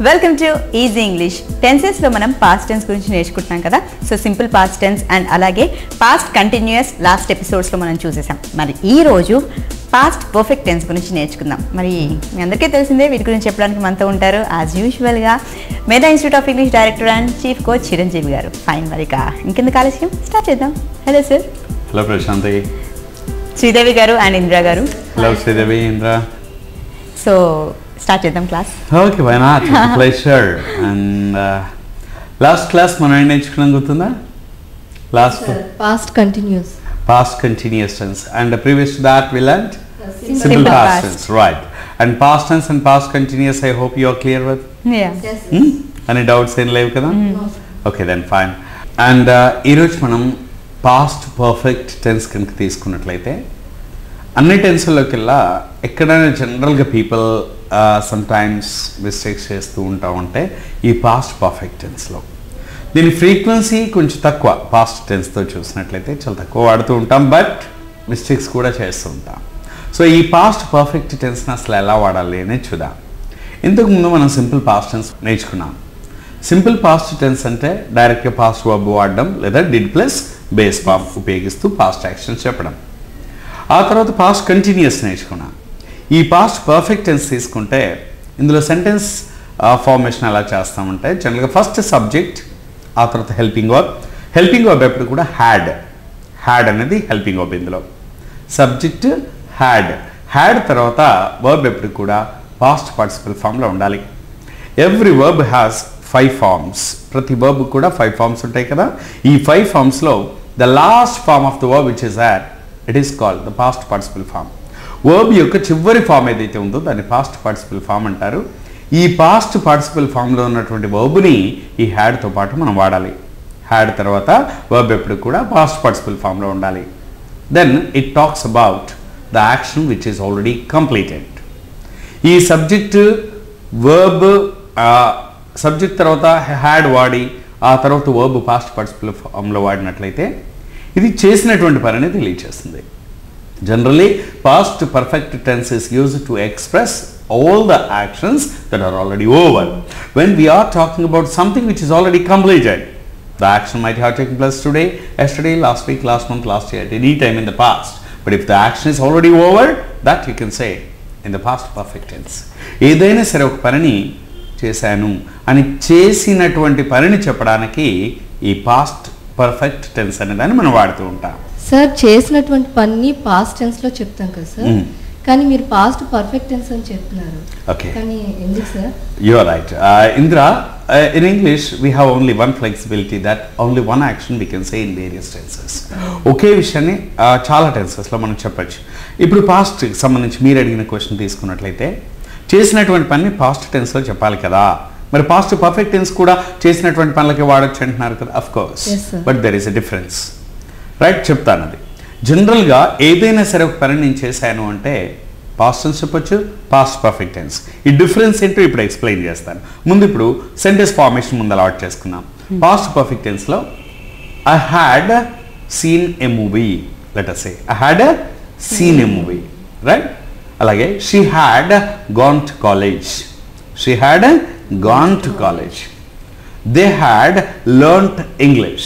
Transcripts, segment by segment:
Welcome to easy English. టెన్సెస్లో మనం past tense గురించి నేర్చుకుంటున్నాం కదా. So simple past tense and అలాగే పాస్ట్ కంటిన్యూయస్ లాస్ట్ ఎపిసోడ్స్లో మనం చూసేసాం. మరి ఈరోజు పాస్ట్ పర్ఫెక్ట్ టెన్స్ గురించి నేర్చుకుందాం. మరి మీ అందరికీ తెలిసిందే, వీటి గురించి చెప్పడానికి మనతో ఉంటారు యాజ్ యూజువల్గా Medha institute of English director and chief coach Chiranjeevi garu. Fine, మరి ఇంకెందుకు ఆలస్యం స్టార్ట్ చేద్దాం. Hello sir. Hello Prashanti. Sridevi garu and Indra garu. Hello Sridevi, Indra. So start చేద్దాం class. Okay, why not? Pleasure. And last class మనం ఏం నేర్చుకున్నాం గుర్తుందా? Last past continuous. past continuous tense, and previous to that we learned simple past tense, right? And past tense and past continuous, I hope you are clear with. Yeah. Yes. Any doubts in leave kada? Okay, then fine. And ఈ రోజు మనం past perfect tense కనుక తీసుకున్నట్లయితే అన్ని టెన్స్లోకెల్లా ఎక్కడైనా జనరల్గా people sometimes mistakes చేస్తూ ఉంటే ఈ పాస్ట్ పర్ఫెక్ట్ టెన్స్లో దీని ఫ్రీక్వెన్సీ కొంచెం తక్కువ. పాస్ట్ టెన్స్తో చూసినట్లయితే చాలా తక్కువ వాడుతూ ఉంటాం, బట్ మిస్టేక్స్ కూడా చేస్తూ ఉంటాం. సో ఈ పాస్ట్ పర్ఫెక్ట్ టెన్స్ని అసలు ఎలా వాడాలి అనేది చూద్దాం. ఇంతకుముందు మనం సింపుల్ పాస్ట్ టెన్స్ నేర్చుకున్నాం. సింపుల్ పాస్ట్ టెన్స్ అంటే డైరెక్ట్గా పాస్ట్ వర్బ్ వాడడం లేదా డిడ్ ప్లస్ బేస్ ఫామ్ ఉపయోగిస్తూ పాస్ట్ యాక్షన్స్ చెప్పడం. ఆ తర్వాత పాస్ట్ కంటిన్యూస్ నేర్చుకున్నాం. ఈ పాస్ట్ పర్ఫెక్ట్ టెన్స్ తీసుకుంటే ఇందులో సెంటెన్స్ ఫార్మేషన్ ఎలా చేస్తామంటే జనరల్గా ఫస్ట్ సబ్జెక్ట్, ఆ తర్వాత హెల్పింగ్ వర్బ్. హెల్పింగ్ వర్బ్ ఎప్పుడు కూడా హ్యాడ్ అనేది హెల్పింగ్ వర్బ్. ఇందులో సబ్జెక్ట్ హ్యాడ్ తర్వాత వర్బ్ ఎప్పుడు కూడా పాస్ట్ పార్టిసిపల్ ఫామ్లో ఉండాలి. Every verb has 5 forms. ప్రతి వర్బ్ కూడా 5 ఫార్మ్స్ ఉంటాయి కదా. ఈ 5 ఫార్మ్స్లో the last form of the verb which is had, it is called the past participle form. Verb యొక్క చివరి ఫామ్ ఏదైతే ఉందో దాన్ని పాస్ట్ పార్టిసిపల్ ఫామ్ అంటారు. ఈ పాస్ట్ పార్టిసిపల్ ఫామ్లో ఉన్నటువంటి వర్బ్ని ఈ హ్యాడ్తో పాటు మనం వాడాలి. హ్యాడ్ తర్వాత వర్బ్ ఎప్పుడు కూడా పాస్ట్ పార్టిసిపల్ ఫామ్లో ఉండాలి. Then it talks about the action which is already completed. ఈ సబ్జెక్ట్ వర్బ్ సబ్జెక్ట్ తర్వాత హ్యాడ్ వాడి ఆ తర్వాత వర్బ్ పాస్ట్ పార్టిసిపల్ ఫామ్లో వాడినట్లయితే ఇది చేసినటువంటి పనిని తెలియచేస్తుంది. Generally, past perfect tense is used to express all the actions that are already over. When we are talking about something which is already completed, the action might have taken place today, yesterday, last week, last month, last year, at any time in the past. But if the action is already over, that you can say in the past perfect tense. ఏదైనా సరే ఒక పనిని చేశాను అని చేసినటువంటి పనిని చెప్పడానికి ఈ పాస్ట్ పర్ఫెక్ట్ టెన్స్ అనే దాన్ని మనం వాడుతూ ఉంటాం. సార్, చేసినటువంటి పని పాస్ట్ టెన్స్ లో చెప్తాం కదా సార్, కానీ మీరు పాస్ట్ పర్ఫెక్ట్ టెన్స్ అని చెప్తున్నారు. Okay. కానీ ఎందుకు sir? You are right. Indra, in English we have only one flexibility, that only one action we can say in various tenses. ఒకే విషయాన్ని చాలా టెన్సెస్లో మనం చెప్పచ్చు. ఇప్పుడు పాస్ట్ సంబంధించి మీరు అడిగిన క్వశ్చన్ తీసుకున్నట్లయితే చేసినటువంటి పని పాస్ట్ టెన్స్లో చెప్పాలి కదా. మరి పాస్ట్ పర్ఫెక్ట్ టెన్స్ కూడా చేసినటువంటి పనులకి వాడచ్చు అంటున్నారు కదా. Of course, but there is a difference, right? చెప్తాను. అది జనరల్గా ఏదైనా సరే ఒక పని నేను చేశాను అంటే పాస్ట్ టెన్స్ చెప్పొచ్చు, పాస్ట్ పర్ఫెక్ట్ టెన్స్. ఈ డిఫరెన్స్ ఏంటో ఇప్పుడు ఎక్స్ప్లెయిన్ చేస్తాను. ముందు ఇప్పుడు సెంటెన్స్ ఫార్మేషన్ ముందు అలవాటు చేసుకున్నాం. పాస్ట్ పర్ఫెక్ట్ టెన్స్లో I had seen a movie, let us say I had seen a movie, right? అలాగే she had gone to college, she had gone to college. They had learnt English.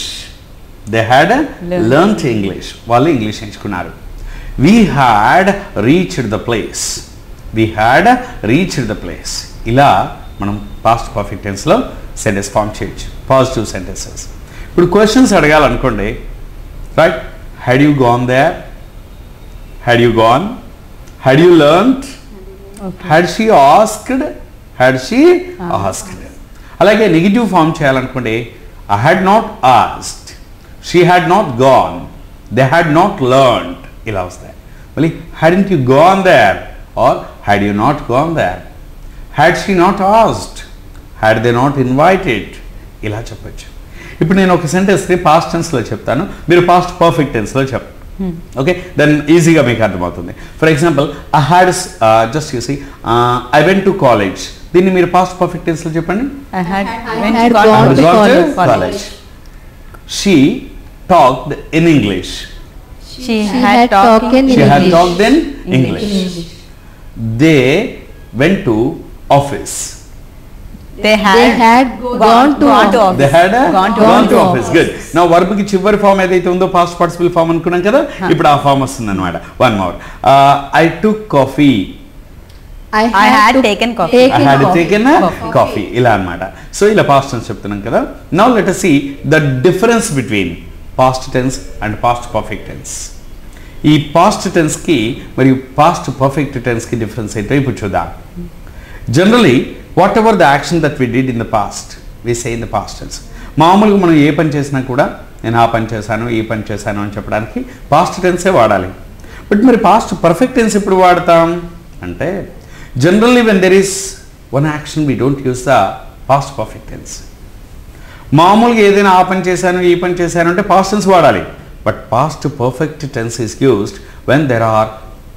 They had learnt English. వాళ్ళు English నేర్చుకున్నారు. We had reached the place. We had reached the place. ఇలా మనం past perfect టెన్స్లో sentence form చేయొచ్చు, positive sentences. ఇప్పుడు questions అడగాలనుకోండి, right? Had you gone there, had you gone, had you learned, had she asked, had she asked. అలాగే negative form చేయాలనుకోండి, I had not asked, she had not gone, they had not learned. ఇలా వస్తాయి. మళ్ళీ hadn't you gone there or had you not gone there, had she not asked, had they not invited. ఇలా చెప్పచ్చు. ఇప్పుడు నేను ఒక సెంటెన్స్ని past టెన్స్లో చెప్తాను, మీరు పాస్ట్ పర్ఫెక్ట్ టెన్స్లో చెప్పండి. ఓకే, దెన్ ఈజీగా మీకు అర్థమవుతుంది. For example, I had just you see I went to college. దీన్ని మీరు పాస్ట్ పర్ఫెక్ట్ టెన్స్లో చెప్పండి. I had gone to college. She talked in English. She had talked in English. They went to office. They had gone to office. They had gone to office. Good. Now verb కి చివరి form ఏదైతే ఉందో past participle form అనుకున్నాం కదా, ఇప్పుడు ఆ form వస్తుంది అనమాట. One more. I took coffee. I had taken coffee. I had taken coffee. ఇలా అన్నమాట. సో ఇలా పాస్ట్ టెన్స్ చెప్తున్నాం కదా. Now let us see the difference between past tense and past perfect tense. ఈ పాస్ట్ టెన్స్ కి మరియు past perfect tense కి difference ఏంటో ఇప్పుడు చూద్దాం. Generally whatever the action that we did in the past we say in the past tense. మామూలుగా మనం ఏ పని చేసినా కూడా నేను ఆ పని చేశాను ఈ పని చేశాను అని చెప్పడానికి పాస్ట్ టెన్సే వాడాలి. బట్ మరి పాస్ట్ పర్ఫెక్ట్ టెన్స్ ఎప్పుడు వాడతాం అంటే generally when there is one action we don't use the past perfect tense. మామూలుగా ఏదైనా ఆ పని చేశాను ఈ పని చేశాను అంటే పాస్ట్ టెన్స్ వాడాలి. But past perfect tense is used when there are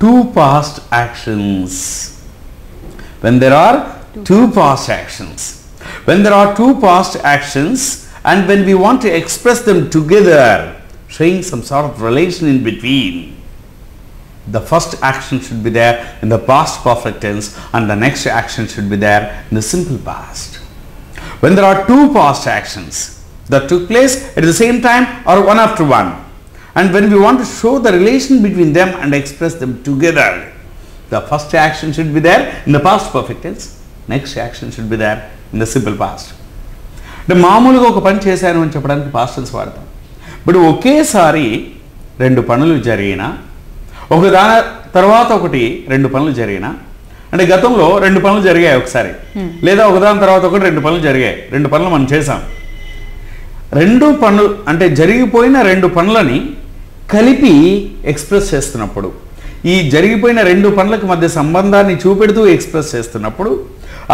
two past actions. When there are two past actions. When there are two past actions and when we want to express them together, showing some sort of relation in between, the first action should be there in the past perfect tense and the next action should be there in the simple past. When there are two past actions that took place at the same time or one after one, and when we want to show the relation between them and express them together, the first action should be there in the past perfect tense, next action should be there in the simple past. అంటే మామూలుగా ఒక పని చేశాను అని చెప్పడానికి past tense వాడతాం. But ఒకేసారి రెండు పనులు జరిగినా ఒక దాని తర్వాత ఒకటి రెండు పనులు జరిగినా అంటే గతంలో రెండు పనులు జరిగాయి ఒకసారి, లేదా ఒకదాని తర్వాత ఒకటి రెండు పనులు జరిగాయి, రెండు పనులు మనం చేసాం. రెండు పనులు అంటే జరిగిపోయిన రెండు పనులని కలిపి ఎక్స్ప్రెస్ చేస్తున్నప్పుడు, ఈ జరిగిపోయిన రెండు పనులకు మధ్య సంబంధాన్ని చూపెడుతూ ఎక్స్ప్రెస్ చేస్తున్నప్పుడు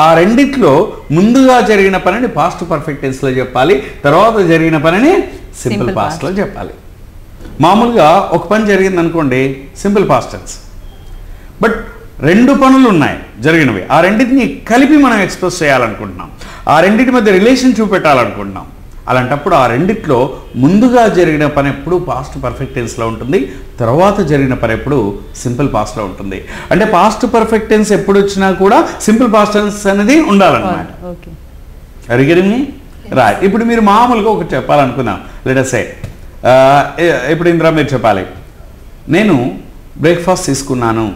ఆ రెండిట్లో ముందుగా జరిగిన పనిని పాస్ట్ పర్ఫెక్ట్ టెన్స్లో చెప్పాలి, తర్వాత జరిగిన పనిని సింపుల్ పాస్ట్లో చెప్పాలి. మామూలుగా ఒక పని జరిగింది అనుకోండి సింపుల్ పాస్ట్ టెన్స్. బట్ రెండు పనులు ఉన్నాయి జరిగినవి, ఆ రెండింటిని కలిపి మనం ఎక్స్ప్రెస్ చేయాలనుకుంటున్నాం, ఆ రెండింటి మధ్య రిలేషన్ చూపెట్టాలనుకుంటున్నాం. అలాంటప్పుడు ఆ రెండిట్లో ముందుగా జరిగిన పని ఎప్పుడు పాస్ట్ పర్ఫెక్ట్ టెన్స్లో ఉంటుంది, తర్వాత జరిగిన పని ఎప్పుడు సింపుల్ పాస్ట్లో ఉంటుంది. అంటే పాస్ట్ పర్ఫెక్ట్ టెన్స్ ఎప్పుడు వచ్చినా కూడా సింపుల్ పాస్ట్ టెన్స్ అనేది ఉండాలన్నమాట. అడిగేమి రైట్. ఇప్పుడు మీరు మామూలుగా ఒకటి చెప్పాలనుకుందాం. లెట్ us say ఇప్పుడు ఇంద్రా మీరు చెప్పాలి నేను బ్రేక్ఫాస్ట్ తీసుకున్నాను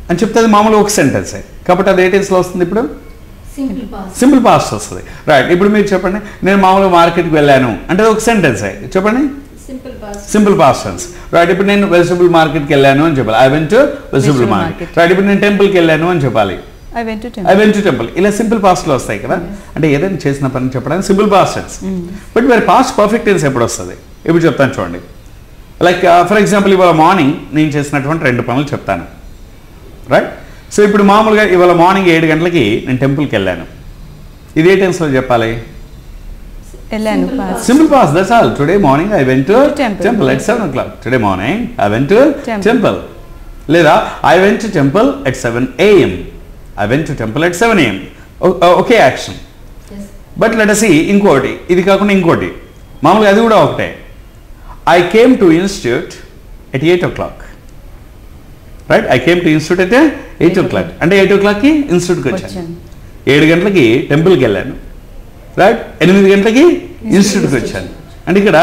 అని చెప్తే అది మామూలుగా ఒక సెంటెన్సే, కాబట్టి అది ఏ టెన్స్లో వస్తుంది ఇప్పుడు సింపుల్ పాస్ట్ వస్తుంది. రైట్. ఇప్పుడు మీరు చెప్పండి నేను మామూలుగా మార్కెట్కి వెళ్ళాను అంటే ఒక సెంటెన్స్ చెప్పండి సింపుల్ పాస్ట్ టెన్స్. రైట్. ఇప్పుడు నేను వెజిటబుల్ మార్కెట్కి వెళ్ళాను అని చెప్పాలి, I went to vegetable market. Right. ఇప్పుడు నేను టెంపుల్కి వెళ్ళాను అని చెప్పాలి, ఐ వెంట్ టు టెంపుల్. ఇలా సింపుల్ పాస్ట్లో వస్తాయి కదా. అంటే ఏదైనా చేసిన పని చెప్పడానికి సింపుల్ పాస్ట్ టెన్స్. బట్ మరి పాస్ట్ పర్ఫెక్ట్ టెన్స్ ఎప్పుడు వస్తుంది ఇప్పుడు చెప్తాను చూడండి. లైక్ ఫర్ ఎగ్జాంపుల్ ఇవాళ మార్నింగ్ నేను చేసినటువంటి రెండు పనులు చెప్తాను. రైట్. సో ఇప్పుడు మామూలుగా ఇవాళ మార్నింగ్ 7 గంటలకి నేను టెంపుల్కి వెళ్ళాను, ఇది ఏ టెన్స్లో చెప్పాలి simple past. That's all. Today morning I went to temple at 7 o'clock. Today morning I went to temple. లేదా I went to temple at 7 AM. I went to temple at 7 AM. ఒకే action. But let us see ఇంకోటి, ఇది కాకుండా ఇంకోటి మామూలుగా అది కూడా ఒకటే. I came to institute at 8 o'clock. Right. I came to institute at 8 o'clock. అంటే 8 o'clockకి ఇన్స్టిట్యూట్కి వచ్చాను, 7 గంటలకి టెంపుల్కి వెళ్ళాను. రైట్. 8 గంటలకి ఇన్స్టిట్యూట్కి వచ్చాను. అంటే ఇక్కడ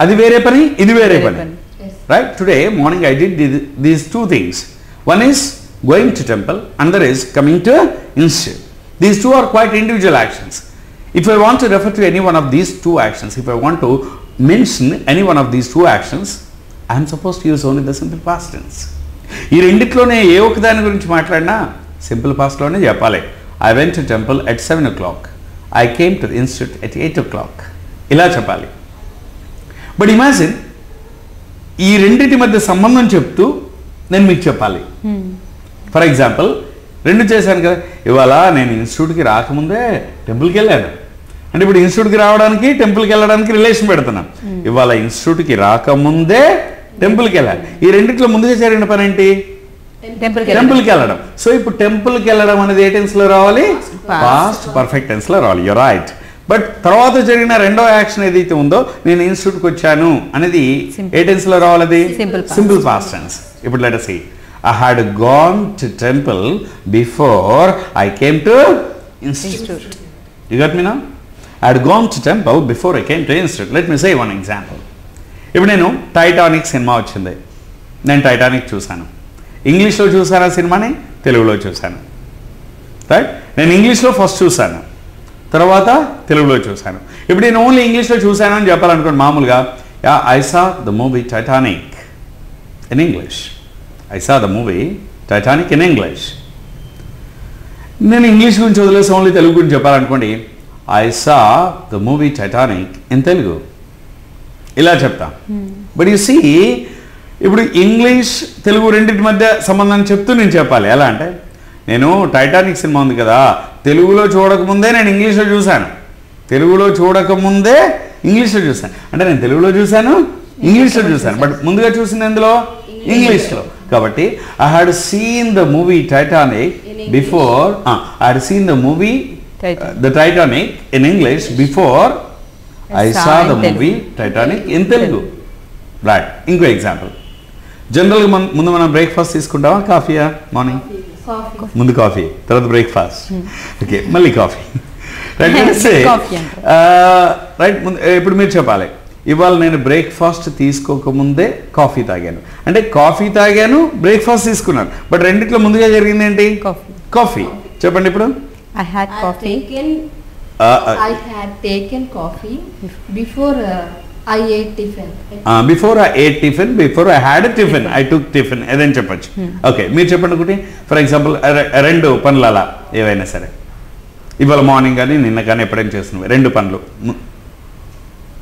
అది వేరే పని ఇది వేరే పని. Right. Today morning I did these two things. One is going to temple, another is coming to institute. These two are quite individual actions. If I want to refer to any one of these two actions, if I want to mention any one of these two actions, I am supposed to use only the simple past tense. ఈ రెండిట్లోనే ఏ ఒక దాని గురించి మాట్లాడినా simple పాస్ట్లోనే చెప్పాలి. I went to temple at 7 o'clock. I came to institute at 8 o'clock. ఇలా చెప్పాలి. But imagine ఈ రెండింటి మధ్య సంబంధం చెప్తూ నేను మీకు చెప్పాలి. ఫర్ ఎగ్జాంపుల్ రెండు చేశాను కదా, ఇవాళ నేను ఇన్స్టిట్యూట్కి రాకముందే టెంపుల్కి వెళ్ళాను అంటే ఇప్పుడు ఇన్స్టిట్యూట్కి రావడానికి టెంపుల్కి వెళ్ళడానికి రిలేషన్ పెడుతున్నాం. ఇవాళ ఇన్స్టిట్యూట్కి రాకముందే టెంపుల్కి వెళ్ళాలి. ఈ రెండిట్లో ముందుగా జరిగిన పని ఏంటి టెంపుల్కి వెళ్ళడం. సో ఇప్పుడు టెంపుల్కి వెళ్ళడం అనేది ఏ టెన్స్లో రావాలి పాస్ట్ పర్ఫెక్ట్ టెన్స్లో రావాలి. You right. బట్ తర్వాత జరిగిన రెండో యాక్షన్ ఏదైతే ఉందో నేను ఇన్స్టిట్యూట్కి వచ్చాను అనేది ఏ టెన్స్లో రావాలి అది సింపుల్ పాస్ట్ టెన్స్. ఇప్పుడు let us see. I had gone to temple before I came to institute. You got me now? I had gone to temple before I came to institute. Let me say one example. ఇప్పుడు నేను Titanic cinema వచ్చింది, నేను Titanic చూశాను. ఇంగ్లీష్లో చూసాను ఆ సినిమాని, తెలుగులో చూశాను. రైట్, నేను ఇంగ్లీష్లో ఫస్ట్ చూశాను, తర్వాత తెలుగులో చూశాను. ఇప్పుడు నేను ఓన్లీ ఇంగ్లీష్లో చూశాను అని చెప్పాలనుకోండి మామూలుగా, I saw the movie Titanic in English. I saw the movie Titanic in English. నేను ఇంగ్లీష్ గురించి వదిలేసి ఓన్లీ తెలుగు గురించి చెప్పాలనుకోండి, I saw the movie Titanic in Telugu, ఇలా చెప్తా. బట్ యు సీ, ఇప్పుడు ఇంగ్లీష్ తెలుగు రెండింటి మధ్య సంబంధాన్ని చెప్తూ నేను చెప్పాలి. ఎలా అంటే, నేను టైటానిక్ సినిమా ఉంది కదా, తెలుగులో చూడకముందే నేను ఇంగ్లీష్లో చూశాను, తెలుగులో చూడకముందే ఇంగ్లీష్లో చూశాను. అంటే నేను తెలుగులో చూశాను, ఇంగ్లీష్లో చూశాను, బట్ ముందుగా చూసింది ఎందులో? ఇంగ్లీష్లో. కాబట్టి I had seen the movie Titanic before, I had seen the movie the Titanic in English before I saw the movie Titanic in Telugu. Right. ఇంకో ఎగ్జాంపుల్, జనరల్గా ముందు మనం బ్రేక్ఫాస్ట్ తీసుకుంటామా, కాఫీయా? మార్నింగ్ ముందు కాఫీ, తర్వాత బ్రేక్ఫాస్ట్, ఓకే, మళ్ళీ coffee. Right, right. ఇప్పుడు మీరు చెప్పాలి, ఇవాళ నేను బ్రేక్ఫాస్ట్ తీసుకోకముందే కాఫీ తాగాను అంటే, కాఫీ తాగాను, బ్రేక్ఫాస్ట్ తీసుకున్నాను, బట్ రెండిట్లో ముందుగా జరిగింది ఏంటి? కాఫీ. చెప్పండి ఇప్పుడు. I had taken coffee before I ate tiffin. Before I ate tiffin, before I had a tiffin, I took tiffin. ఏదైనా చెప్పచ్చు. ఓకే, మీరు చెప్పండి ఒకటి. ఫర్ ఎగ్జాంపుల్, రెండు పనులు అలా ఏవైనా సరే, ఇవాళ మార్నింగ్ కానీ నిన్న కానీ ఎప్పుడైనా చేస్తున్నవి రెండు పనులు.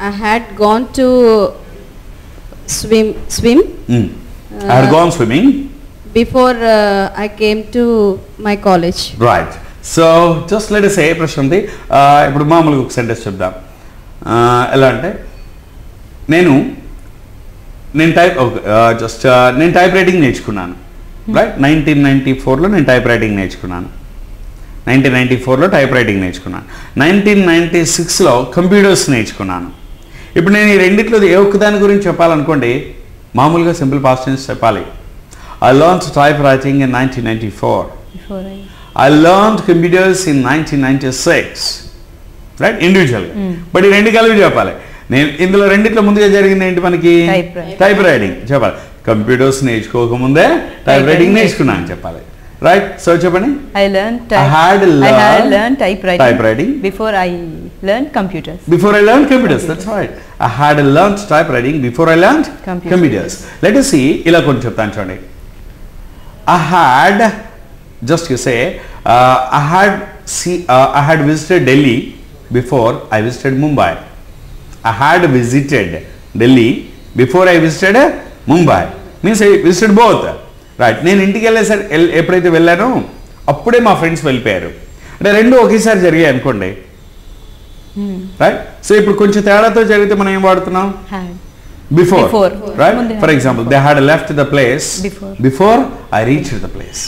I had gone to swim. I had gone swimming before I came to my college. Right. So just let us say, Prashanti, ఇప్పుడు మామూలుగా ఒక సెంటెన్స్ చెప్దాం. ఎలా అంటే, నేను టైప్ రైటింగ్ నేర్చుకున్నాను. రైట్, 1994లో నేను టైప్ రైటింగ్ నేర్చుకున్నాను. 1994లో టైప్ రైటింగ్ నేర్చుకున్నాను. 1996లో కంప్యూటర్స్ నేర్చుకున్నాను. ఇప్పుడు నేను ఈ రెండిట్లో ఏ ఒక్కదాని గురించి చెప్పాలనుకోండి, మామూలుగా సింపుల్ పాస్ట్ టెన్స్ చెప్పాలి. I learned type writing in 1994. I learned computers in 1996. Right, ఇండివిజువల్గా. బట్ ఈ రెండు కలిపి చెప్పాలి. నేను ఇందులో రెండిట్లో ముందుగా జరిగింది ఏంటి మనకి? టైప్ రైటింగ్ చెప్పాలి. కంప్యూటర్స్ నేర్చుకోకముందే టైప్ రైటింగ్ నేర్చుకున్నాను చెప్పాలి. రైట్, సో చెప్పండి. I had learned typewriting before I learned computers. Before I learned computers, that's right. I had learned typewriting before I learned computers. Let us see, ఇలా కొంచెం చెప్తాను చూడండి. I had, just you say, I had visited Delhi before I visited Mumbai. I had visited Delhi before I visited Mumbai. Means I visited both. Right, నేను ఇంటికి వెళ్ళేసరి ఎప్పుడైతే వెళ్ళానో అప్పుడే మా friends వెళ్ళిపోయారు. అంటే రెండు ఒకేసారి జరిగాయి అనుకోండి. రైట్, సో ఇప్పుడు కొంచెం తేడాతో జరిగితే మనం ఏం వాడుతున్నాం? Before. Right, for example, they had left the place before I reached the place.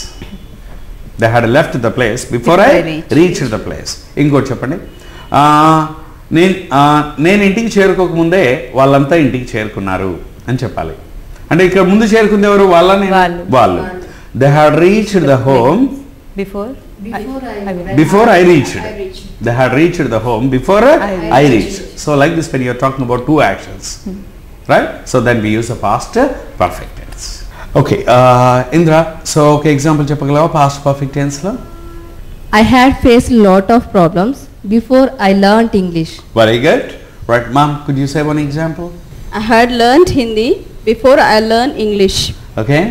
They had left the place before I reached the place. ఇంకోటి చెప్పండి, నేను ఇంటికి చేరుకోకముందే వాళ్ళంతా ఇంటికి చేరుకున్నారు అని చెప్పాలి. అంటే ఇక్కడ ముందు చేరుకుంది ఎవరు? వాళ్ళు. They had reached the home before I reached. They had reached the home before I reached. So like this when you are talking about two actions, right? So then we use the past perfect tense. Okay, Indra, so ఒక example చెప్పగలవా past perfect tense లో? I had faced a lot of problems before I learnt English. Very good. Right, ma'am, could you say one example? I had learned Hindi before I learned English. Okay,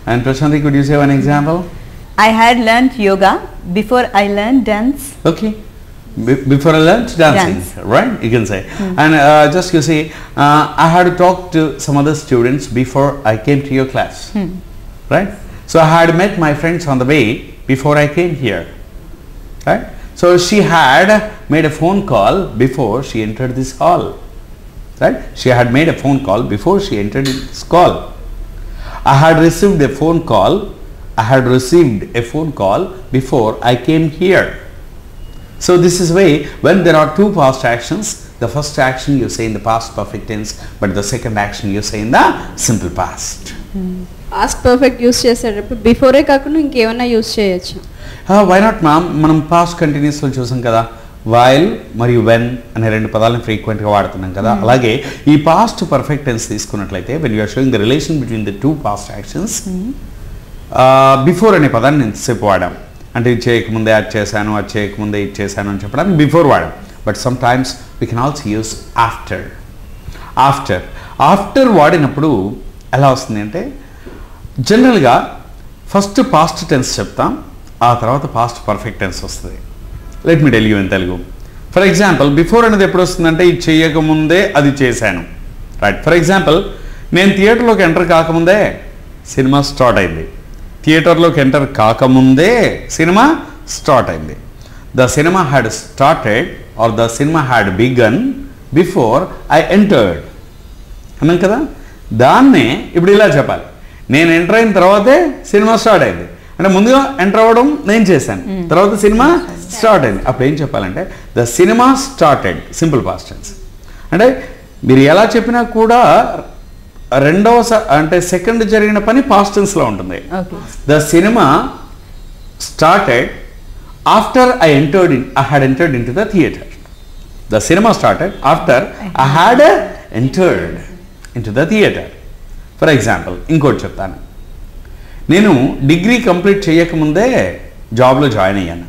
and Prashanti, could you say one example? I had learnt yoga before I learned dance. Okay, before I learnt dancing. Right, you can say. And just you see, I had to talk to some other students before I came to your class. Right, so I had met my friends on the way before I came here. Right, so she had made a phone call before she entered this hall. Right, she had made a phone call before she entered this call. I had received a phone call before I came here. So this is way, when there are two past actions, the first action you say in the past perfect tense, but the second action you say in the simple past. Past perfect use చేసేటప్పుడు బిఫోరే కాకుండా ఇంకేమైనా use చేయొచ్చు. Why not ma'am? మనం past కంటిన్యూస్లో చూసాం కదా, while మరియు వెన్ అనే రెండు పదాలను ఫ్రీక్వెంట్గా వాడుతున్నాం కదా. అలాగే ఈ పాస్ట్ పర్ఫెక్ట్ టెన్స్ తీసుకున్నట్లయితే when you're showing the relation between the two past actions, before అనే పదాన్ని నేను ఎంతసేపు వాడాం. అంటే ఇది చేయకముందే అది చేశాను, అది చేయకముందే ఇది చేశాను అని చెప్పడానికి బిఫోర్ వాడాం. But sometimes we can also use after. After వాడినప్పుడు ఎలా వస్తుంది అంటే జనరల్గా ఫస్ట్ పాస్ట్ టెన్స్ చెప్తాం, ఆ తర్వాత పాస్ట్ పర్ఫెక్ట్ టెన్స్ వస్తుంది. Let me tell you in Telugu. For example before అనేది ఎప్పుడు వస్తుందంటే ఇది చేయకముందే అది చేశాను, రైట్. ఫర్ ఎగ్జాంపుల్ నేను థియేటర్లోకి ఎంటర్ కాకముందే సినిమా స్టార్ట్ అయింది. థియేటర్లోకి ఎంటర్ కాకముందే సినిమా స్టార్ట్ అయింది. The cinema had started or the cinema had begun before I entered అన్నాం కదా. దాన్నే ఇప్పుడు ఇలా చెప్పాలి, నేను ఎంటర్ అయిన తర్వాతే సినిమా స్టార్ట్ అయింది. అంటే ముందుగా ఎంటర్ అవ్వడం నేను చేశాను, తర్వాత సినిమా స్టార్ట్ అయింది. అప్పుడు ఏం చెప్పాలంటే the cinema started, simple past tense. అంటే మీరు ఎలా చెప్పినా కూడా రెండవ అంటే సెకండ్ జరిగిన పని పాస్ట్ టెన్స్లో ఉంటుంది. The cinema started after I had entered in to the theatre. The cinema started after I had entered in to the theatre. For example ఇంకోటి చెప్తాను, నేను డిగ్రీ కంప్లీట్ చేయకముందే జాబ్లో జాయిన్ అయ్యాను.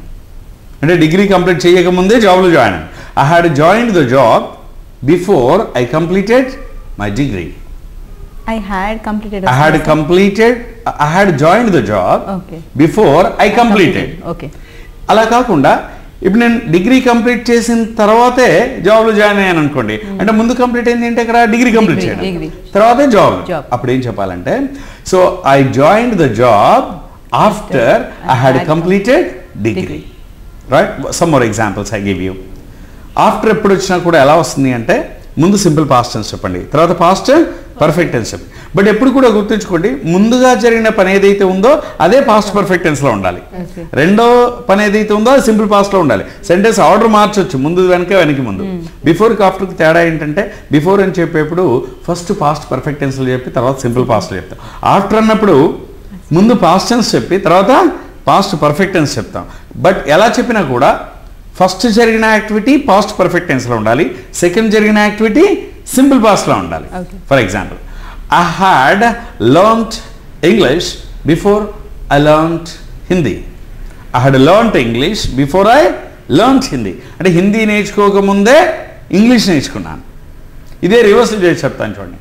అంటే డిగ్రీ కంప్లీట్ చేయకముందే జాబ్లో జాయిన్ అయ్యాను. I had joined the job before I completed my degree. I had joined the job before I completed. Okay. అలా కాకుండా ఇప్పుడు నేను డిగ్రీ కంప్లీట్ చేసిన తర్వాతే జాబ్లో జాయిన్ అయ్యాను అనుకోండి, అంటే ముందు కంప్లీట్ అయింది ఏంటి, అక్కడ డిగ్రీ కంప్లీట్ చేయడం, తర్వాతే జాబ్. అప్పుడు ఏం చెప్పాలంటే so I joined the job after I had completed degree, right. Some more examples I give you. After ఎప్పుడు వచ్చినా కూడా ఎలా వస్తుంది అంటే ముందు సింపుల్ పాస్ట్ టెన్స్ చెప్పండి, తర్వాత పాస్ట్ పర్ఫెక్ట్ టెన్స్ చెప్పండి. బట్ ఎప్పుడు కూడా గుర్తుంచుకోండి, ముందుగా జరిగిన పని ఏదైతే ఉందో అదే పాస్ట్ పర్ఫెక్ట్ టెన్స్లో ఉండాలి. రెండో పని ఏదైతే ఉందో అది సింపుల్ పాస్ట్లో ఉండాలి. సెంటెన్స్ ఆర్డర్ మార్చొచ్చు, ముందు వెనక్కి ముందు. బిఫోర్కి ఆఫ్టర్కి తేడా ఏంటంటే బిఫోర్ అని చెప్పేప్పుడు ఫస్ట్ పాస్ట్ పర్ఫెక్ట్ టెన్స్లో చెప్పి తర్వాత సింపుల్ పాస్ట్లో చెప్తాం. ఆఫ్టర్ అన్నప్పుడు ముందు పాస్ట్ టెన్స్ చెప్పి తర్వాత పాస్ట్ పర్ఫెక్ట్ టెన్స్ చెప్తాం. బట్ ఎలా చెప్పినా కూడా ఫస్ట్ జరిగిన యాక్టివిటీ పాస్ట్ పర్ఫెక్ట్ టెన్స్లో ఉండాలి, సెకండ్ జరిగిన యాక్టివిటీ సింపుల్ పాస్ట్లో ఉండాలి. For example I had learned English before I learned Hindi. I had learned English before I learned Hindi. అంటే హిందీ నేర్చుకోకముందే ఇంగ్లీష్ నేర్చుకున్నాను. ఇదే రివర్సల్ చేసి చెప్తాను చూడండి,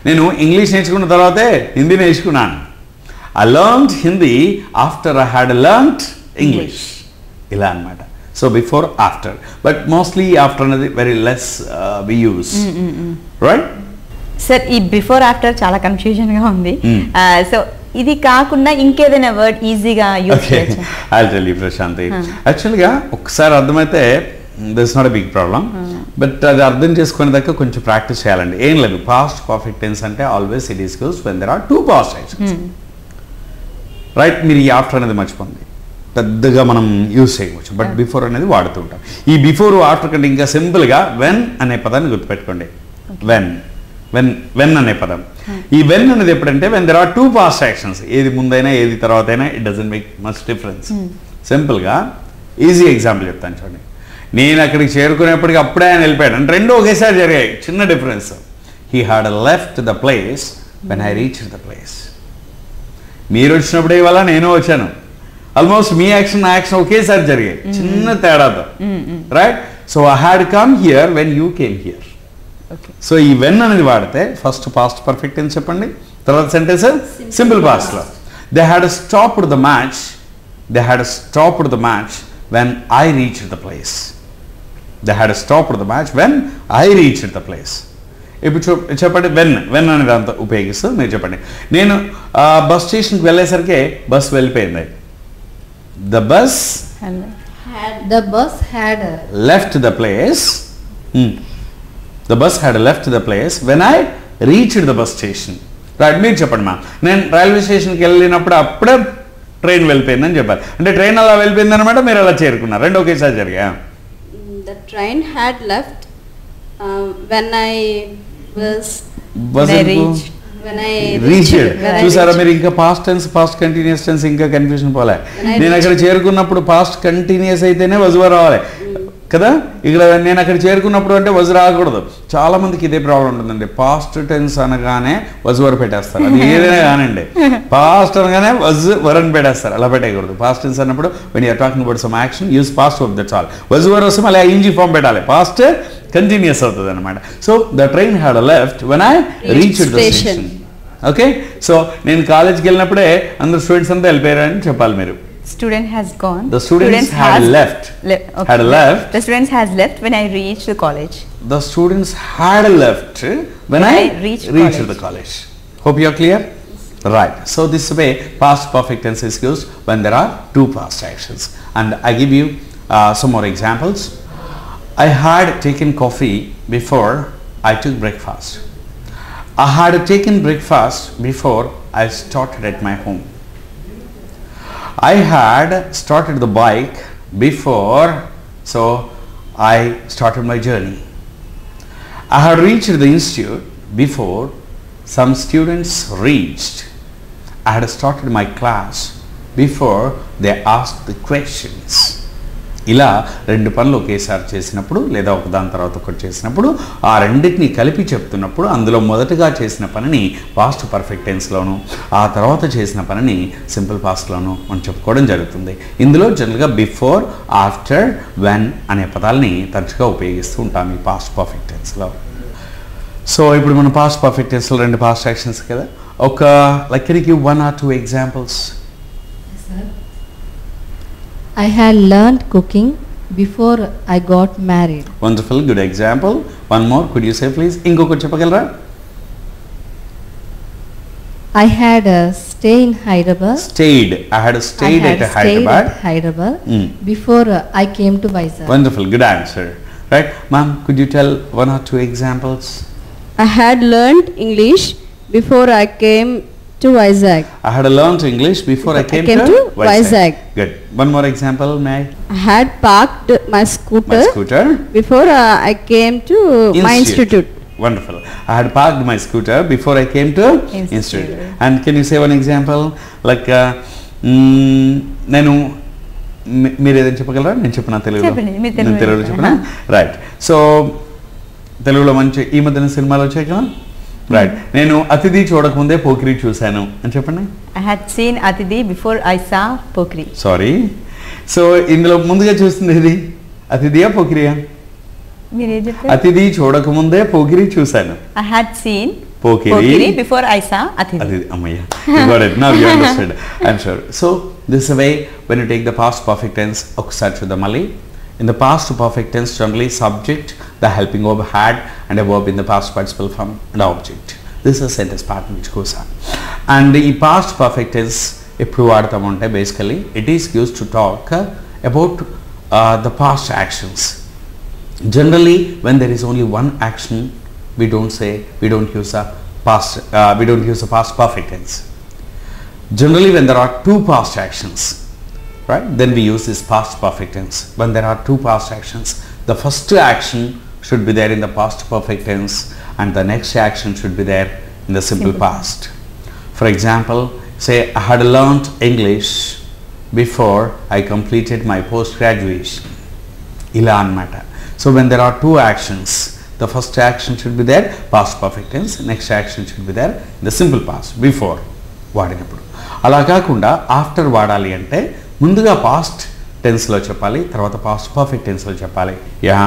నేను ఇంగ్లీష్ నేర్చుకున్న తర్వాతే హిందీ నేర్చుకున్నాను. I learned Hindi after I had learned English, ఇలా అన్నమాట. So before after, but mostly after అనేది వెరీ లెస్ వి యూస్, రైట్. సార్ ఈ బిఫోర్ ఆఫ్టర్ చాలా కన్ఫ్యూజన్గా ఉంది. సో ఇది కాకుండా ఇంకేదైనా వర్డ్ ఈజీగా యూజ్ చేయొచ్చు? ఐ టెల్ యూ ప్రశాంతి, యాక్చువల్గా ఒకసారి అర్థమైతే this not a big problem. But అది అర్థం చేసుకునే దాకా కొంచెం ప్రాక్టీస్ చేయాలండి. ఏం లేదు, పాస్ట్ పర్ఫెక్ట్ టెన్స్ అంటే always it is used when there are two past actions, right. మీరు ఈ ఆఫ్టర్ అనేది మర్చిపోండి, పెద్దగా మనం యూజ్ చేయవచ్చు. బట్ బిఫోర్ అనేది వాడుతూ ఉంటాం. ఈ బిఫోర్ ఆఫ్టర్ కంటే ఇంకా సింపుల్గా వెన్ అనే పదాన్ని గుర్తుపెట్టుకోండి. వెన్ అనే పదం. ఈ వెన్ అనేది ఎప్పుడంటే when there are two past actions, ఏది ముందైనా ఏది తర్వాత అయినా it doesn't make much difference. సింపుల్గా ఈజీ ఎగ్జాంపుల్ చెప్తాను చూడండి. నేను అక్కడికి చేరుకునేప్పటికి అప్పుడే ఆయన వెళ్ళిపోయాడు అంటే రెండు ఒకేసారి జరిగాయి, చిన్న difference. He had left the place when I reached the place. మీరు వచ్చినప్పుడే ఇవాళ నేను వచ్చాను, ఆల్మోస్ట్ మీ యాక్షన్ నా యాక్షన్ ఒకేసారి జరిగాయి, చిన్న తేడాతో, right. So I had come here when you came here. So ఈ వెన్ అనేది వాడితే ఫస్ట్ పాస్ట్ పర్ఫెక్ట్ అని చెప్పండి, తర్వాత సెంటెన్స్ సింపుల్ పాస్ట్లో. They had stopped the match when I reached the place. They had stopped the match when I reached the place. ఇప్పుడు చెప్పండి when అనే దాంతో ఉపయోగిస్తూ మీరు చెప్పండి. నేను బస్ స్టేషన్కి వెళ్ళేసరికి బస్ వెళ్ళిపోయింది. The bus had left the place. The bus had left the place when I reached the bus station. Right. మీరు చెప్పండి మ్యామ్, నేను రైల్వే స్టేషన్కి వెళ్ళినప్పుడు అప్పుడే ట్రైన్ వెళ్ళిపోయిందని చెప్పారు. అంటే ట్రైన్ అలా వెళ్ళిపోయింది అనమాట, మీరు అలా చేరుకున్నారు, రెండు ఒకేసారి జరిగా. The train had left when I reached. చూసారా మీరు, ఇంకా past tense past continuous tense ఇంకా కన్ఫ్యూజన్ పోలే. నేను అక్కడ చేరుకున్నప్పుడు పాస్ట్ కంటిన్యూస్ అయితేనే వజువా రావాలి, కదా. ఇక్కడ నేను అక్కడ చేరుకున్నప్పుడు అంటే వజ్ రాకూడదు. చాలా మందికి ఇదే ప్రాబ్లం ఉంటుందండి. పాస్ట్ టెన్స్ అనగానే వజ్ వర్ పెట్టేస్తారు. అది ఏదైనా కానండి, పాస్ట్ అనగానే వజ్ వర్ అని పెట్టేస్తారు. అలా పెట్టేయకూడదు. పాస్ట్ టెన్స్ అన్నప్పుడు when you're talking about some action use past verb, that's all. Was were వస్తే మళ్ళీ ఇంజీ ఫామ్ పెట్టాలి. పాస్ట్ కంటిన్యూస్ అవుతుంది అనమాట. So the train had left when I reached the station. Okay, so నేను కాలేజ్కి వెళ్ళినప్పుడే అందరు స్టూడెంట్స్ అంతా వెళ్ళిపోయారని చెప్పాలి మీరు. Student has gone. The students had left. Okay. Had left. The students has left when I reached the college. The students had left when I reached the college. Hope you are clear? Right. So this way past perfect tense is used when there are two past actions. And I give you some more examples. I had taken coffee before I took breakfast. I had taken breakfast before I started at my home. I had started the bike before, so I started my journey. I had reached the institute before some students reached. I had started my class before they asked the questions. ఇలా రెండు పనులు ఒకేసారి చేసినప్పుడు లేదా ఒకదాని తర్వాత ఒకటి చేసినప్పుడు ఆ రెండింటిని కలిపి చెప్తున్నప్పుడు అందులో మొదటగా చేసిన పనిని పాస్ట్ పర్ఫెక్ట్ టెన్స్లోను, ఆ తర్వాత చేసిన పనిని సింపుల్ పాస్ట్లోను మనం చెప్పుకోవడం జరుగుతుంది. ఇందులో జనరల్గా బిఫోర్, ఆఫ్టర్, వెన్ అనే పదాలని తరచుగా ఉపయోగిస్తూ ఉంటాం ఈ పాస్ట్ పర్ఫెక్ట్ టెన్స్లో. సో ఇప్పుడు మనం పాస్ట్ పర్ఫెక్ట్ టెన్స్లో రెండు పాస్ట్ యాక్షన్స్ కదా, ఒక like can you give 1 or 2 examples? I had learned cooking before I got married. Wonderful, good example. One more, could you say please? ఇంకొకటి చెప్పగలరా? I had stay in Hyderabad. I had stayed at Hyderabad. Before I came to Vizag. Wonderful, good answer. Right, ma'am, could you tell 1 or 2 examples? I had learned English before I came to Vizag. I had learned English before I came to Vizag. Good. One more example, may I? I had parked my scooter before I came to my institute. Wonderful. I had parked my scooter before I came to institute. And can you say one example? Like, నేను మీరు ఏదైనా చెప్పగలరా? నేను చెప్పిన తెలుగులో. నేను తెలుగులో చెప్పిన. రైట్. సో తెలుగులో మంచి ఈ మధ్యన సినిమాలు వచ్చాయి కదా. రైట్, నేను అతిథి చూడకముందే పోకిరి చూశాను అని చెప్పండి. I had seen Atidhi before I saw Pokri. Sorry. So ఇందులో ముందుగా చూస్తుంది ఇది అతిథియా పోకిరియా? మీరు ఏం చెప్పారు? అతిథి చూడకముందే పోకిరి చూశాను. I had seen Pokiri before I saw Atidhi. Atidhi, అమ్మయ్య, you got it. Now you understood. I'm sure. So this is a way when you take the past perfect tense. ఒకసారి చూద్దాం మళ్ళీ. In the past perfect tense, generally subject, the helping verb had, and a verb in the past participle form, and object. This is a sentence pattern which goes on. And the past perfect tense, eppudu vaadtamante basically, it is used to talk about the past actions. Generally, when there is only one action, we don't use a past perfect tense. Generally, when there are two past actions, right, then we use this past perfect tense. When there are two past actions, the first action should be there in the past perfect tense and the next action should be there in the simple past. For example, say I had learnt English before I completed my post graduation. Ila anamata. So when there are two actions, the first action should be there past perfect tense, next action should be there in the simple past before వాడినప్పుడు. అలా కాకుండా after వాడాలి అంటే ముందుగా past టెన్స్లో చెప్పాలి, తర్వాత past perfect టెన్స్లో చెప్పాలి. Yeah,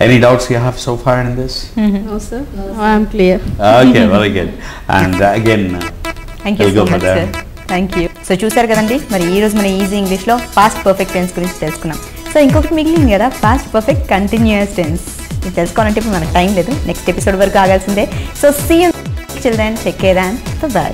any doubts you have so far in this? No sir, I am clear. Okay, very good. And again, thank you so much sir. Thank you. So చూసారు కదండి, మరి ఈ రోజు మన ఈజీ ఇంగ్లీష్లో పాస్ట్ పర్ఫెక్ట్ టెన్స్ గురించి తెలుసుకున్నాం. So ఇంకొకటి మిగిలింది కదా, పాస్ట్ పర్ఫెక్ట్ కంటిన్యూయస్ టెన్స్. ఇది తెలుసుకోవాలంటే ఇప్పుడు మనకు టైం లేదు, నెక్స్ట్ ఎపిసోడ్ వరకు ఆగాల్సిందే. So see you children, take care and by.